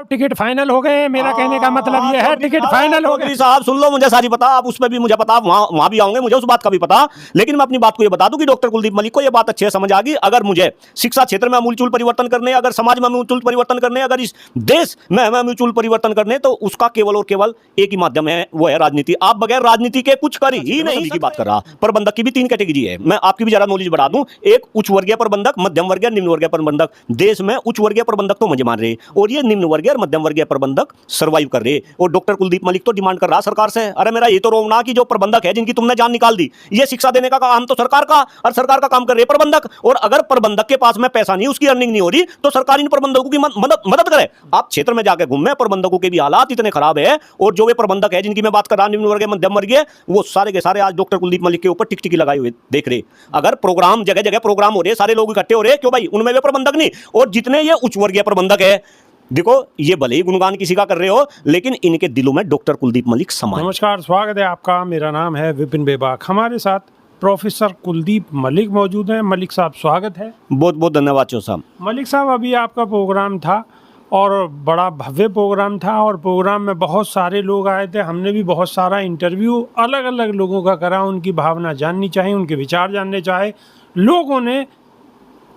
Ticket final हो गए। मेरा कहने का मतलब ये है टिकट फाइनल हो गए। साहब सुन लो, मुझे सारी पता, आप उसमें भी मुझे पता, वहां भी आऊंगे, मुझे उस बात का भी पता। लेकिन मैं अपनी बात को ये बता दूं कि डॉक्टर कुलदीप मलिक को ये बात अच्छे से समझ आ गई, अगर मुझे शिक्षा क्षेत्र में अमूलचूल परिवर्तन करने, अगर समाज में अमूलचूल परिवर्तन करने, अगर इस देश में अमूलचूल परिवर्तन करने, तो उसका केवल और केवल एक ही माध्यम है, वो है राजनीति। आप बगैर राजनीति के कुछ कर ही नहीं की बात कर रहा। प्रबंधक की भी 3 कैटेगरी है, मैं आपकी भी जरा नॉलेज बढ़ा दूं। एक उच्च वर्गीय प्रबंधक, मध्यम वर्गीय, निम्न वर्गीय प्रबंधक। देश में उच्च वर्गीय प्रबंधक तो मुझे मान रहे, और ये निम्न वर्गीय और मध्यम वर्गीय प्रबंधक सर्वाइव कर रहे। और डॉक्टर कुलदीप मलिक तो डिमांड कर रहा सरकार से, अरे मेरा ये तो रोक ना कि जो प्रबंधक है जिनकी तुमने जान निकाल दी, ये शिक्षा देने का काम तो सरकार का, और सरकार का काम कर रहे प्रबंधक। और अगर प्रबंधक के पास में पैसा नहीं, उसकी अर्निंग नहीं हो रही, तो सरकार इन प्रबंधकों की मदद करे। आप क्षेत्र में जाकर घूमे, प्रबंधकों के भी हालात इतने खराब है, और जो वे प्रबंधक है जिनकी मैं बात कर रहा, निम्न वर्गीय, मध्यम वर्गीय, वो सारे के सारे आज डॉक्टर कुलदीप मलिक के ऊपर टिकटिकी लगाए हुए देख रहे। अगर प्रोग्राम जगह जगह प्रोग्राम हो रहे, सारे लोग इकट्ठे हो रहे, क्यों भाई? उनमें वे प्रबंधक नहीं। और जितने ये उच्च वर्गीय प्रबंधक है, देखो ये भले ही गुणगान किसी का कर रहे हो, लेकिन इनके दिलों में डॉक्टर कुलदीप मलिक समा। नमस्कार, स्वागत है आपका। मेरा नाम है विपिन बेबाक। हमारे साथ प्रोफेसर कुलदीप मलिक मौजूद हैं। मलिक साहब, स्वागत है। बहुत बहुत धन्यवाद चो साहब। मलिक साहब, अभी आपका प्रोग्राम था और बड़ा भव्य प्रोग्राम था, और प्रोग्राम में बहुत सारे लोग आए थे। हमने भी बहुत सारा इंटरव्यू अलग अलग लोगों का करा, उनकी भावना जाननी चाहिए, उनके विचार जानने चाहे। लोगों ने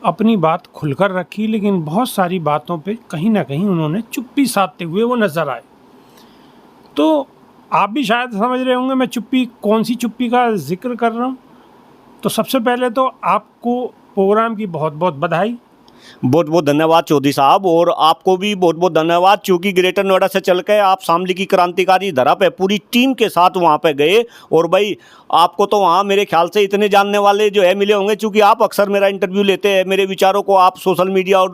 अपनी बात खुलकर रखी, लेकिन बहुत सारी बातों पे कहीं ना कहीं उन्होंने चुप्पी साधते हुए वो नज़र आए। तो आप भी शायद समझ रहे होंगे मैं चुप्पी, कौन सी चुप्पी का जिक्र कर रहा हूँ। तो सबसे पहले तो आपको प्रोग्राम की बहुत बहुत बधाई। बहुत बहुत धन्यवाद चौधरी साहब, और आपको भी बहुत बहुत धन्यवाद, क्योंकि ग्रेटर नोएडा से चल के आप शामली की क्रांतिकारी धरा पे पूरी टीम के साथ वहाँ पे गए। और भाई आपको तो वहाँ मेरे ख्याल से इतने जानने वाले जो है मिले होंगे, क्योंकि आप अक्सर मेरा इंटरव्यू लेते हैं, मेरे विचारों को आप सोशल मीडिया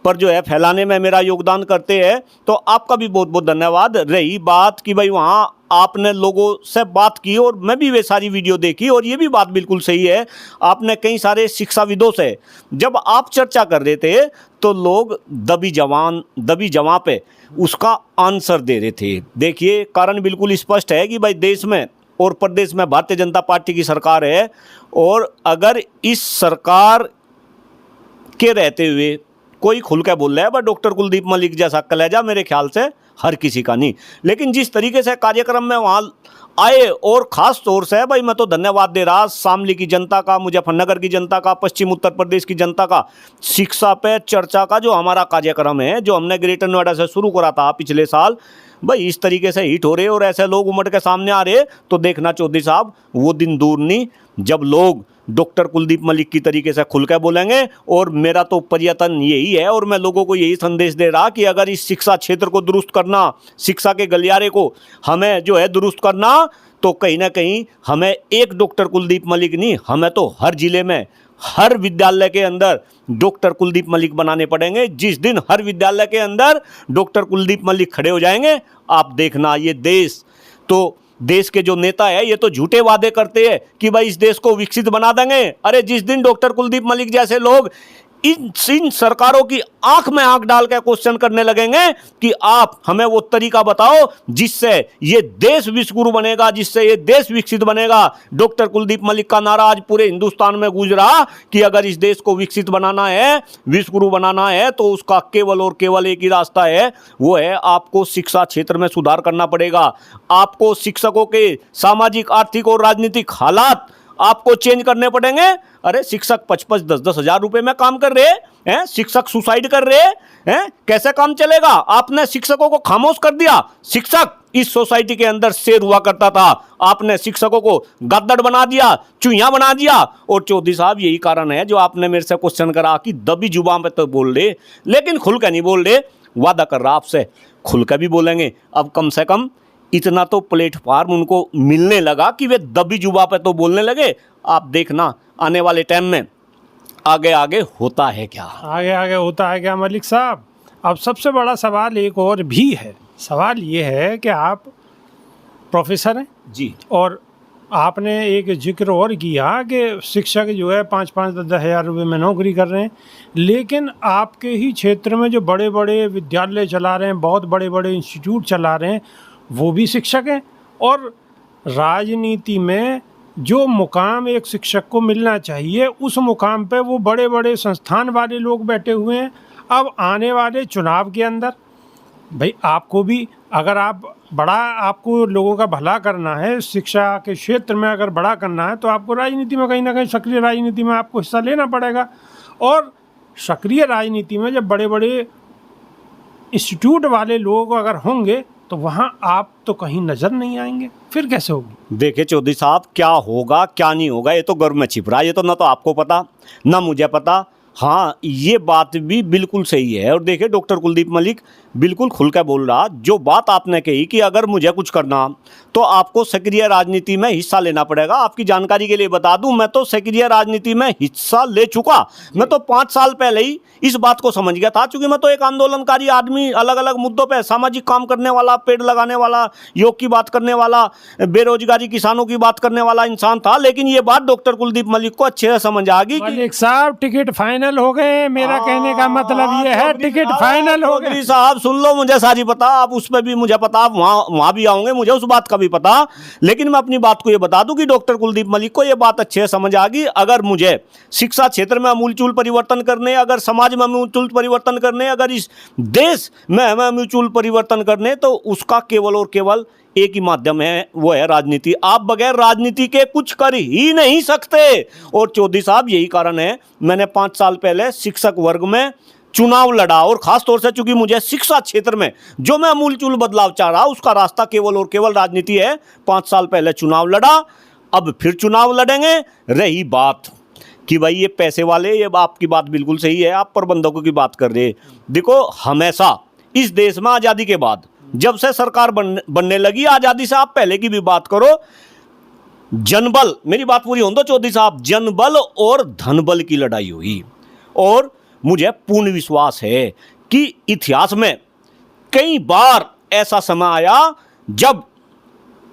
पर जो है फैलाने में मेरा योगदान करते हैं, तो आपका भी बहुत बहुत धन्यवाद। रही बात कि भाई वहाँ आपने लोगों से बात की, और मैं भी वे सारी वीडियो देखी, और ये भी बात बिल्कुल सही है, आपने कई सारे शिक्षाविदों से जब आप चर्चा कर रहे थे, तो लोग दबी जवान पे उसका आंसर दे रहे थे। देखिए, कारण बिल्कुल स्पष्ट है कि भाई देश में और प्रदेश में भारतीय जनता पार्टी की सरकार है, और अगर इस सरकार के रहते हुए कोई खुल के बोल रहा है, बट डॉक्टर कुलदीप मलिक जैसा कलेजा मेरे ख्याल से हर किसी का नहीं। लेकिन जिस तरीके से कार्यक्रम में वहाँ आए, और ख़ास तौर से भाई मैं तो धन्यवाद दे रहा शामली की जनता का, मुजफ्फरनगर की जनता का, पश्चिम उत्तर प्रदेश की जनता का। शिक्षा पे चर्चा का जो हमारा कार्यक्रम है, जो हमने ग्रेटर नोएडा से शुरू करा था पिछले साल, भाई इस तरीके से हिट हो रहे और ऐसे लोग उमड़ के सामने आ रहे, तो देखना चौधरी साहब वो दिन दूर नहीं जब लोग डॉक्टर कुलदीप मलिक की तरीके से खुल के बोलेंगे। और मेरा तो प्रयत्न यही है, और मैं लोगों को यही संदेश दे रहा कि अगर इस शिक्षा क्षेत्र को दुरुस्त करना, शिक्षा के गलियारे को हमें जो है दुरुस्त करना, तो कहीं ना कहीं हमें एक डॉक्टर कुलदीप मलिक नहीं, हमें तो हर जिले में, हर विद्यालय के अंदर डॉक्टर कुलदीप मलिक बनाने पड़ेंगे। जिस दिन हर विद्यालय के अंदर डॉक्टर कुलदीप मलिक खड़े हो जाएंगे, आप देखना ये देश के जो नेता है, ये तो झूठे वादे करते हैं कि भाई इस देश को विकसित बना देंगे। अरे जिस दिन डॉक्टर कुलदीप मलिक जैसे लोग इन सरकारों की आंख में आंख डाल के क्वेश्चन करने लगेंगे कि आप हमें वो तरीका बताओ जिससे ये देश विश्वगुरु बनेगा, जिससे ये देश विकसित बनेगा। डॉक्टर कुलदीप मलिक का नारा आज पूरे हिंदुस्तान में गूंज रहा कि अगर इस देश को विकसित बनाना है, विश्वगुरु बनाना है, तो उसका केवल और केवल एक ही रास्ता है, वो है आपको शिक्षा क्षेत्र में सुधार करना पड़ेगा। आपको शिक्षकों के सामाजिक, आर्थिक और राजनीतिक हालात आपको चेंज करने पड़ेंगे। अरे शिक्षक 5-5, 10-10 हजार रुपए में काम कर रहे हैं, शिक्षक सुसाइड कर रहे हैं, कैसे काम चलेगा? आपने शिक्षकों को खामोश कर दिया। शिक्षक इस सोसाइटी के अंदर शेर हुआ करता था, आपने शिक्षकों को गद्दड़ बना दिया, चूहिया बना दिया। और चौधरी साहब यही कारण है जो आपने मेरे से क्वेश्चन करा कि दबी जुबान पे तो बोल रहे, लेकिन खुल के नहीं बोल रहे। वादा कर रहा आपसे खुल के भी बोलेंगे। अब कम से कम इतना तो प्लेटफॉर्म उनको मिलने लगा कि वे दबी जुबान पे तो बोलने लगे। आप देखना आने वाले टाइम में आगे आगे होता है क्या, आगे आगे होता है क्या मलिक साहब। अब सबसे बड़ा सवाल एक और भी है। सवाल ये है कि आप प्रोफेसर हैं जी, और आपने एक जिक्र और किया कि शिक्षक जो है 5-5, 10 हज़ार रुपये में नौकरी कर रहे हैं, लेकिन आपके ही क्षेत्र में जो बड़े बड़े विद्यालय चला रहे हैं, बहुत बड़े बड़े इंस्टीट्यूट चला रहे हैं, वो भी शिक्षक हैं। और राजनीति में जो मुकाम एक शिक्षक को मिलना चाहिए, उस मुकाम पे वो बड़े बड़े संस्थान वाले लोग बैठे हुए हैं। अब आने वाले चुनाव के अंदर भाई आपको भी, अगर आप बड़ा, आपको लोगों का भला करना है, शिक्षा के क्षेत्र में अगर बड़ा करना है, तो आपको राजनीति में कहीं ना कहीं, सक्रिय राजनीति में आपको हिस्सा लेना पड़ेगा। और सक्रिय राजनीति में जब बड़े बड़े इंस्टीट्यूट वाले लोग अगर होंगे तो वहाँ आप तो कहीं नज़र नहीं आएंगे, फिर कैसे होगी। देखिए चौधरी साहब, क्या होगा क्या नहीं होगा ये तो गर्भ में छिप रहा है, ये तो ना तो आपको पता ना मुझे पता। हाँ, ये बात भी बिल्कुल सही है। और देखिए डॉक्टर कुलदीप मलिक बिल्कुल खुल कर बोल रहा, जो बात आपने कही कि अगर मुझे कुछ करना तो आपको सक्रिय राजनीति में हिस्सा लेना पड़ेगा। आपकी जानकारी के लिए बता दूं, मैं तो सक्रिय राजनीति में हिस्सा ले चुका। मैं तो 5 साल पहले ही इस बात को समझ गया था, क्योंकि मैं तो एक आंदोलनकारी आदमी, अलग अलग मुद्दों पे सामाजिक काम करने वाला, पेड़ लगाने वाला, योग की बात करने वाला, बेरोजगारी, किसानों की बात करने वाला इंसान था। लेकिन ये बात डॉक्टर कुलदीप मलिक को अच्छे से समझ आ गई कि मलिक साहब टिकट फाइनल हो गए। मेरा कहने का मतलब ये है, टिकट फाइनल हो गए। चौधरी साहब सुन लो, मुझे सारी पता, आप उस पर भी मुझे पता, आप वहां भी आओगे, मुझे उस बात का भी पता। लेकिन मैं अपनी बात को ये बता दूं कि डॉक्टर कुलदीप मलिक को ये बात अच्छे से समझ आ गई, अगर मुझे शिक्षा क्षेत्र में अमूलचूल परिवर्तन करने, अगर समाज में अमूलचूल परिवर्तन करने, अगर इस देश में हमें अमूलचूल परिवर्तन करने, तो उसका केवल और केवल एक ही माध्यम है, वो है राजनीति। आप बगैर राजनीति के कुछ कर ही नहीं सकते। और चौधरी साहब यही कारण है, मैंने 5 साल पहले शिक्षक वर्ग में चुनाव लड़ा, और खास तौर से चूंकि मुझे शिक्षा क्षेत्र में जो मैं अमूलचूल बदलाव चाह रहा, उसका रास्ता केवल और केवल राजनीति है। 5 साल पहले चुनाव लड़ा, अब फिर चुनाव लड़ेंगे। रही बात कि भाई ये पैसे वाले, ये आपकी बात बिल्कुल सही है, आप प्रबंधकों की बात कर रहे हैं। देखो, हमेशा इस देश में आज़ादी के बाद, जब से सरकार बनने लगी, आज़ादी से आप पहले की भी बात करो, जनबल, मेरी बात पूरी होने दो चौधरी साहब, जनबल और धनबल की लड़ाई हुई। और मुझे पूर्ण विश्वास है कि इतिहास में कई बार ऐसा समय आया जब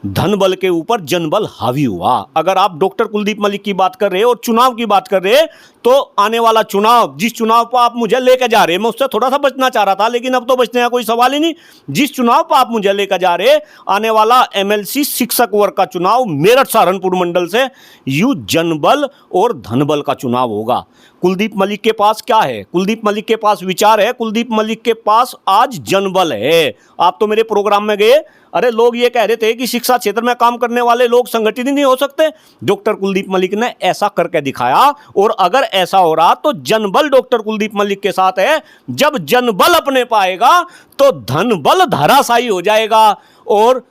धनबल के ऊपर जनबल हावी हुआ। अगर आप डॉक्टर कुलदीप मलिक की बात कर रहे हैं और चुनाव की बात कर रहे हैं, तो आने वाला चुनाव, जिस चुनाव पर आप मुझे लेकर जा रहे हैं, मैं उससे थोड़ा सा बचना चाह रहा था, लेकिन अब तो बचने का कोई सवाल ही नहीं। जिस चुनाव पर आप मुझे लेकर जा रहे हैं, आने वाला एमएलसी शिक्षक वर्ग का चुनाव मेरठ सहारनपुर मंडल से यू जनबल और धनबल का चुनाव होगा। कुलदीप मलिक के पास क्या है? कुलदीप मलिक के पास विचार है, कुलदीप मलिक के पास आज जनबल है। आप तो मेरे प्रोग्राम में गए, अरे लोग ये कह रहे थे कि शिक्षा क्षेत्र में काम करने वाले लोग संगठित ही नहीं हो सकते। डॉक्टर कुलदीप मलिक ने ऐसा करके दिखाया, और अगर ऐसा हो रहा तो जनबल डॉक्टर कुलदीप मलिक के साथ है। जब जनबल अपने पाएगा तो धनबल धराशायी हो जाएगा और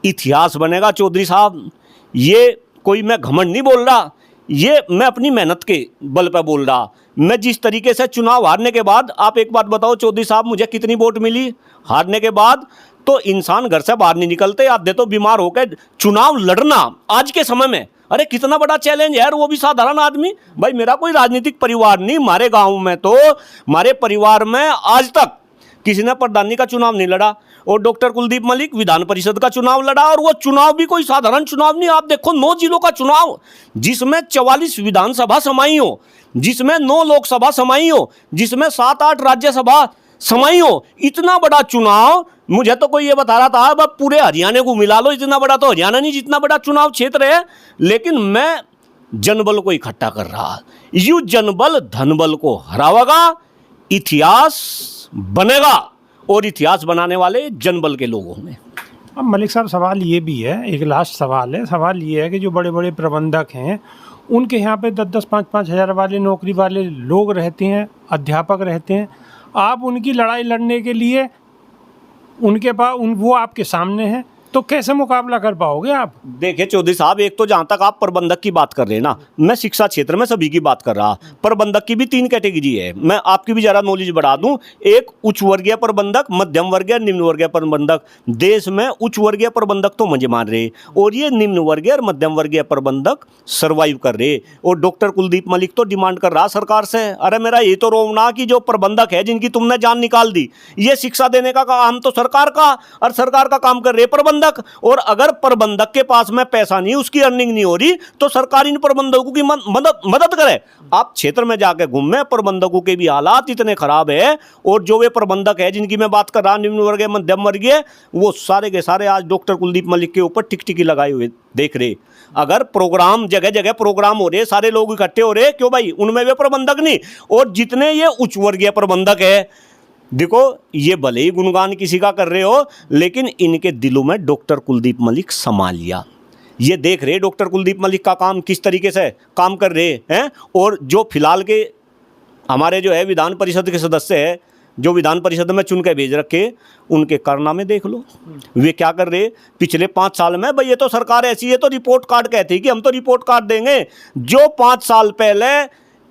इतिहास बनेगा। चौधरी साहब, ये कोई मैं घमंड नहीं बोल रहा, ये मैं अपनी मेहनत के बल पर बोल रहा। मैं जिस तरीके से चुनाव हारने के बाद, आप एक बात बताओ चौधरी साहब, मुझे कितनी वोट मिली हारने के बाद? तो इंसान घर से बाहर नहीं निकलते, आधे तो बीमार होकर चुनाव लड़ना आज के समय में, अरे कितना बड़ा चैलेंज है यार, वो भी साधारण आदमी। भाई मेरा कोई राजनीतिक परिवार नहीं, हमारे गांव में तो, हमारे परिवार में आज तक किसी ने प्रधानी का चुनाव नहीं लड़ा, और डॉक्टर कुलदीप मलिक विधान परिषद का चुनाव लड़ा, और वो चुनाव भी कोई साधारण चुनाव नहीं। आप देखो 9 जिलों का चुनाव, जिसमें 44 विधानसभा समाई हो, जिसमें 9 लोकसभा समाई हो, जिसमें 7-8 राज्यसभा समाई हो, इतना बड़ा चुनाव। मुझे तो कोई ये बता रहा था, अब पूरे हरियाणा को मिला लो, इतना बड़ा तो हरियाणा नहीं, जितना बड़ा चुनाव क्षेत्र है। लेकिन मैं जनबल को इकट्ठा कर रहा, यू जनबल धनबल को हरावेगा, इतिहास बनेगा, और इतिहास बनाने वाले जनबल के लोग होंगे। अब मलिक साहब, सवाल ये भी है, एक लास्ट सवाल है। सवाल ये है कि जो बड़े बड़े प्रबंधक हैं, उनके यहाँ पे 10-10, 5-5 हज़ार वाले नौकरी वाले लोग रहते हैं, अध्यापक रहते हैं। आप उनकी लड़ाई लड़ने के लिए उनके पास वो आपके सामने हैं, तो कैसे मुकाबला कर पाओगे आप? देखिए चौधरी साहब, एक तो जहां तक आप प्रबंधक की बात कर रहे हैं ना, मैं शिक्षा क्षेत्र में सभी की बात कर रहा। प्रबंधक की भी 3 कैटेगरी है, मैं आपकी भी जरा नॉलेज बढ़ा दूं। एक उच्च वर्गीय प्रबंधक, मध्यम वर्गीय, निम्न वर्गीय प्रबंधक। देश में उच्च वर्गीय प्रबंधक तो मंजे मार रहे, और ये निम्न वर्गीय और मध्यम वर्गीय प्रबंधक सर्वाइव कर रहे। और डॉक्टर कुलदीप मलिक तो डिमांड कर रहा सरकार से, अरे मेरा ये तो रोना कि जो प्रबंधक है, जिनकी तुमने जान निकाल दी, ये शिक्षा देने का काम तो सरकार का, और सरकार का काम कर रहे प्रबंधक। और अगर प्रबंधक के पास में पैसा नहीं, उसकी अर्निंग नहीं हो रही, तो सरकार इन प्रबंधकों की मदद करे। आप क्षेत्र में जाके घूमे, प्रबंधकों के भी हालात इतने खराब है। और जो वे प्रबंधक है जिनकी मैं बात कर रहा, निम्न वर्गीय, मध्यम वर्गीय, वो सारे के सारे आज डॉक्टर कुलदीप मलिक के ऊपर टिकटिकी लगाए हुए देख रहे। अगर प्रोग्राम, जगह जगह प्रोग्राम हो रहे, सारे लोग इकट्ठे हो रहे, क्यों भाई? उनमें वे प्रबंधक नहीं। और जितने ये उच्च वर्गीय प्रबंधक है, देखो ये भले ही गुणगान किसी का कर रहे हो, लेकिन इनके दिलों में डॉक्टर कुलदीप मलिक समा लिया। ये देख रहे डॉक्टर कुलदीप मलिक का काम किस तरीके से काम कर रहे हैं। और जो फिलहाल के हमारे जो है विधान परिषद के सदस्य है, जो विधान परिषद में चुन के भेज रखे, उनके कारनामे देख लो। वे क्या कर रहे पिछले 5 साल में। भाई ये तो सरकार ऐसी है तो रिपोर्ट कार्ड कहती है कि हम तो रिपोर्ट कार्ड देंगे। जो 5 साल पहले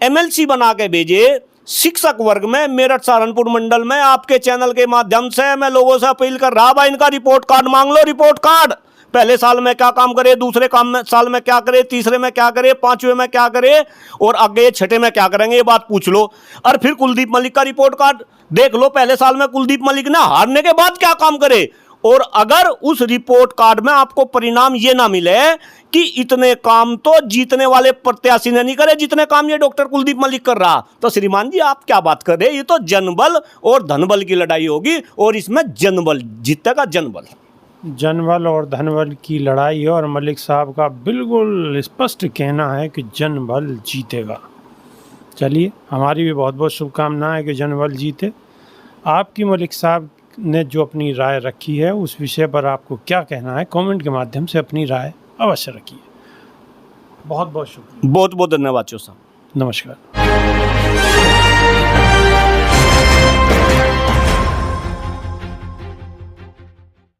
एमएलसी बना के भेजे शिक्षक वर्ग में मेरठ सहारनपुर मंडल में, आपके चैनल के माध्यम से मैं लोगों से अपील कर रहा भाई इनका रिपोर्ट कार्ड मांग लो। रिपोर्ट कार्ड पहले साल में क्या काम करे, दूसरे साल में क्या करे, तीसरे में क्या करे, 5वें में क्या करे और आगे 6ठे में क्या करेंगे, ये बात पूछ लो। और फिर कुलदीप मलिक का रिपोर्ट कार्ड देख लो, पहले साल में कुलदीप मलिक ने हारने के बाद क्या काम करे। और अगर उस रिपोर्ट कार्ड में आपको परिणाम ये ना मिले कि इतने काम तो जीतने वाले प्रत्याशी ने नहीं करे जितने काम ये डॉक्टर कुलदीप मलिक कर रहा, तो श्रीमान जी आप क्या बात कर रहे हैं। ये तो जनबल और धनबल की लड़ाई होगी और इसमें जनबल जीतेगा। जनबल जनबल और धनबल की लड़ाई है और मलिक साहब का बिल्कुल स्पष्ट कहना है कि जनबल जीतेगा। चलिए, हमारी भी बहुत बहुत शुभकामनाएं कि जनबल जीते। आपकी मलिक साहब ने जो अपनी राय रखी है उस विषय पर आपको क्या कहना है, कमेंट के माध्यम से अपनी राय अवश्य रखिए। बहुत बहुत शुक्रिया। बहुत बहुत धन्यवाद चो साहब। नमस्कार।